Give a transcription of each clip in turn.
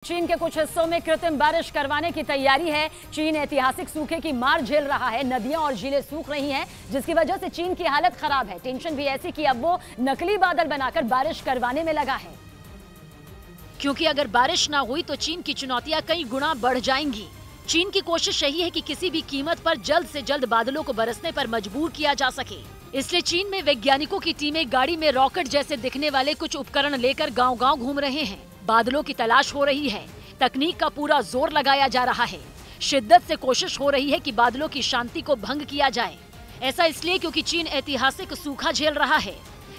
चीन के कुछ हिस्सों में कृत्रिम बारिश करवाने की तैयारी है। चीन ऐतिहासिक सूखे की मार झेल रहा है। नदियां और झीलें सूख रही हैं, जिसकी वजह से चीन की हालत खराब है। टेंशन भी ऐसी कि अब वो नकली बादल बनाकर बारिश करवाने में लगा है, क्योंकि अगर बारिश ना हुई तो चीन की चुनौतियां कई गुना बढ़ जाएंगी। चीन की कोशिश यही है कि किसी भी कीमत पर जल्द से जल्द बादलों को बरसने पर मजबूर किया जा सके। इसलिए चीन में वैज्ञानिकों की टीमें गाड़ी में रॉकेट जैसे दिखने वाले कुछ उपकरण लेकर गांव-गांव घूम रहे हैं। बादलों की तलाश हो रही है। तकनीक का पूरा जोर लगाया जा रहा है। शिद्दत से कोशिश हो रही है कि बादलों की शांति को भंग किया जाए। ऐसा इसलिए क्योंकि चीन ऐतिहासिक सूखा झेल रहा है।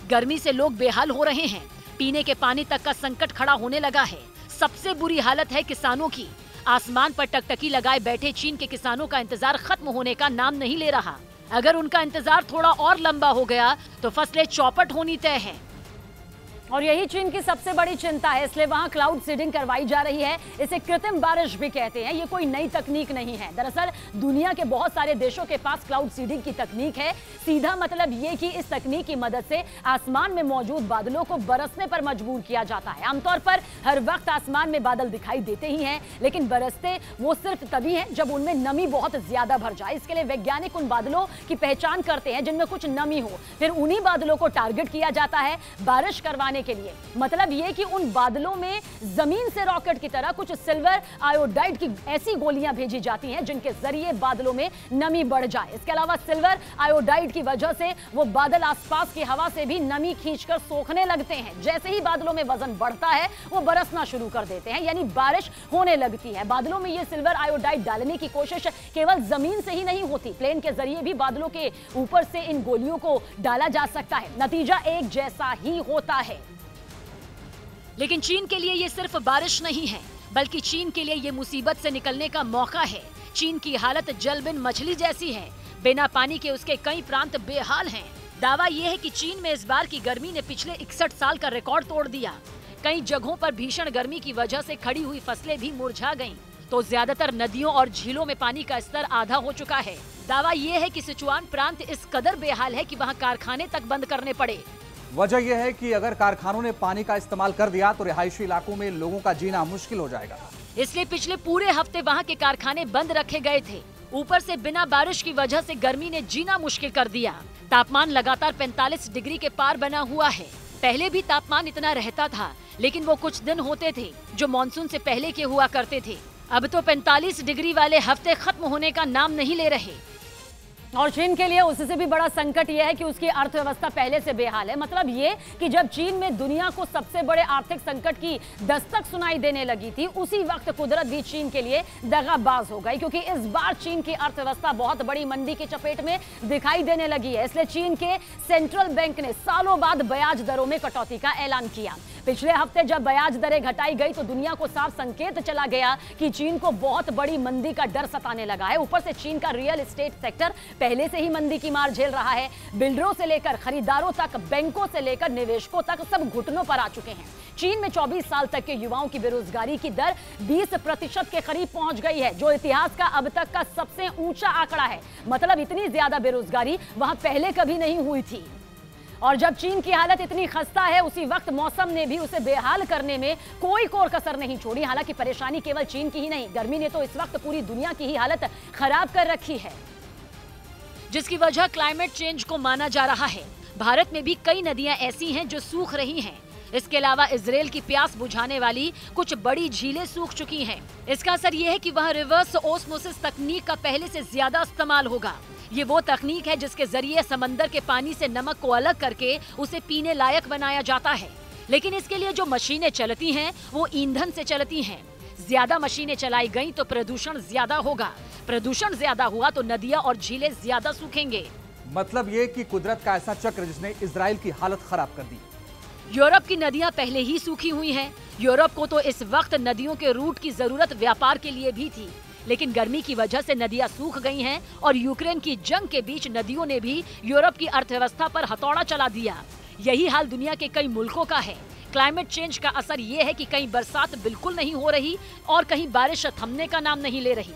गर्मी से लोग बेहाल हो रहे हैं। पीने के पानी तक का संकट खड़ा होने लगा है। सबसे बुरी हालत है किसानों की। आसमान पर टकटकी लगाए बैठे चीन के किसानों का इंतजार खत्म होने का नाम नहीं ले रहा। अगर उनका इंतजार थोड़ा और लंबा हो गया तो फसलें चौपट होनी तय है। और यही चीन की सबसे बड़ी चिंता है। इसलिए वहां क्लाउड सीडिंग करवाई जा रही है। इसे कृत्रिम बारिश भी कहते हैं। ये कोई नई तकनीक नहीं है। दरअसल दुनिया के बहुत सारे देशों के पास क्लाउड सीडिंग की तकनीक है। सीधा मतलब ये कि इस तकनीक की मदद से आसमान में मौजूद बादलों को बरसने पर मजबूर किया जाता है। आमतौर पर हर वक्त आसमान में बादल दिखाई देते ही हैं, लेकिन बरसते वो सिर्फ तभी हैं जब उनमें नमी बहुत ज्यादा भर जाए। इसके लिए वैज्ञानिक उन बादलों की पहचान करते हैं जिनमें कुछ नमी हो। फिर उन्हीं बादलों को टारगेट किया जाता है बारिश करवाने के लिए। मतलब ये कि उन बादलों में जमीन से रॉकेट की तरह कुछ सिल्वर आयोडाइड की ऐसी गोलियां भेजी जाती हैं जिनके जरिए बादलों में नमी बढ़ जाए। इसके अलावा सिल्वर आयोडाइड की वजह से वो बादल आसपास की हवा से भी नमी खींचकर सोखने लगते हैं। जैसे ही बादलों में वजन बढ़ता है वो बरसना शुरू कर देते हैं, यानी बारिश होने लगती है। बादलों में ये सिल्वर आयोडाइड डालने की कोशिश केवल जमीन से ही नहीं होती, प्लेन के जरिए भी बादलों के ऊपर से इन गोलियों को डाला जा सकता है। नतीजा एक जैसा ही होता है। लेकिन चीन के लिए ये सिर्फ बारिश नहीं है, बल्कि चीन के लिए ये मुसीबत से निकलने का मौका है। चीन की हालत जल बिन मछली जैसी है। बिना पानी के उसके कई प्रांत बेहाल हैं। दावा ये है कि चीन में इस बार की गर्मी ने पिछले 61 साल का रिकॉर्ड तोड़ दिया। कई जगहों पर भीषण गर्मी की वजह से खड़ी हुई फसलें भी मुरझा गईं। तो ज्यादातर नदियों और झीलों में पानी का स्तर आधा हो चुका है। दावा ये है कि सिचुआन प्रांत इस कदर बेहाल है कि वहाँ कारखाने तक बंद करने पड़े। वजह यह है कि अगर कारखानों ने पानी का इस्तेमाल कर दिया तो रिहायशी इलाकों में लोगों का जीना मुश्किल हो जाएगा। इसलिए पिछले पूरे हफ्ते वहां के कारखाने बंद रखे गए थे। ऊपर से बिना बारिश की वजह से गर्मी ने जीना मुश्किल कर दिया। तापमान लगातार 45 डिग्री के पार बना हुआ है। पहले भी तापमान इतना रहता था, लेकिन वो कुछ दिन होते थे जो मानसून से पहले के हुआ करते थे। अब तो 45 डिग्री वाले हफ्ते खत्म होने का नाम नहीं ले रहे। और चीन के लिए उससे भी बड़ा संकट यह है कि उसकी अर्थव्यवस्था पहले से बेहाल है। मतलब ये कि जब चीन में दुनिया को सबसे बड़े आर्थिक संकट की दस्तक सुनाई देने लगी थी, उसी वक्त कुदरत भी चीन के लिए दगाबाज हो गई, क्योंकि इस बार चीन की अर्थव्यवस्था बहुत बड़ी मंदी की चपेट में दिखाई देने लगी है। इसलिए चीन के सेंट्रल बैंक ने सालों बाद ब्याज दरों में कटौती का ऐलान किया। पिछले हफ्ते जब ब्याज दरें घटाई गई तो दुनिया को साफ संकेत चला गया कि चीन को बहुत बड़ी मंदी का डर सताने लगा है। ऊपर से चीन का रियल एस्टेट सेक्टर पहले से ही मंदी की मार झेल रहा है। बिल्डरों से लेकर खरीदारों तक, बैंकों से लेकर निवेशकों तक सब घुटनों पर आ चुके हैं। चीन में 24 साल तक के युवाओं की बेरोजगारी की दर 20% के करीब पहुंच गई है, जो इतिहास का अब तक का सबसे ऊंचा आंकड़ा है। मतलब इतनी ज्यादा बेरोजगारी वहां पहले कभी नहीं हुई थी। और जब चीन की हालत इतनी खस्ता है, उसी वक्त मौसम ने भी उसे बेहाल करने में कोई कोर कसर नहीं छोड़ी। हालांकि परेशानी केवल चीन की ही नहीं, गर्मी ने तो इस वक्त पूरी दुनिया की ही हालत खराब कर रखी है, जिसकी वजह क्लाइमेट चेंज को माना जा रहा है। भारत में भी कई नदियां ऐसी हैं जो सूख रही हैं। इसके अलावा इजराइल की प्यास बुझाने वाली कुछ बड़ी झीलें सूख चुकी हैं। इसका असर ये है कि वहाँ रिवर्स ऑस्मोसिस तकनीक का पहले से ज्यादा इस्तेमाल होगा। ये वो तकनीक है जिसके जरिए समंदर के पानी से नमक को अलग करके उसे पीने लायक बनाया जाता है। लेकिन इसके लिए जो मशीनें चलती हैं वो ईंधन से चलती हैं। ज्यादा मशीनें चलाई गई तो प्रदूषण ज्यादा होगा। प्रदूषण ज्यादा हुआ तो नदियां और झीलें ज्यादा सूखेंगे। मतलब ये कि कुदरत का ऐसा चक्र जिसने इजराइल की हालत खराब कर दी। यूरोप की नदियां पहले ही सूखी हुई हैं। यूरोप को तो इस वक्त नदियों के रूट की जरूरत व्यापार के लिए भी थी, लेकिन गर्मी की वजह से नदियां सूख गई हैं और यूक्रेन की जंग के बीच नदियों ने भी यूरोप की अर्थव्यवस्था पर हथौड़ा चला दिया। यही हाल दुनिया के कई मुल्कों का है। क्लाइमेट चेंज का असर ये है कि कहीं बरसात बिल्कुल नहीं हो रही और कहीं बारिश थमने का नाम नहीं ले रही।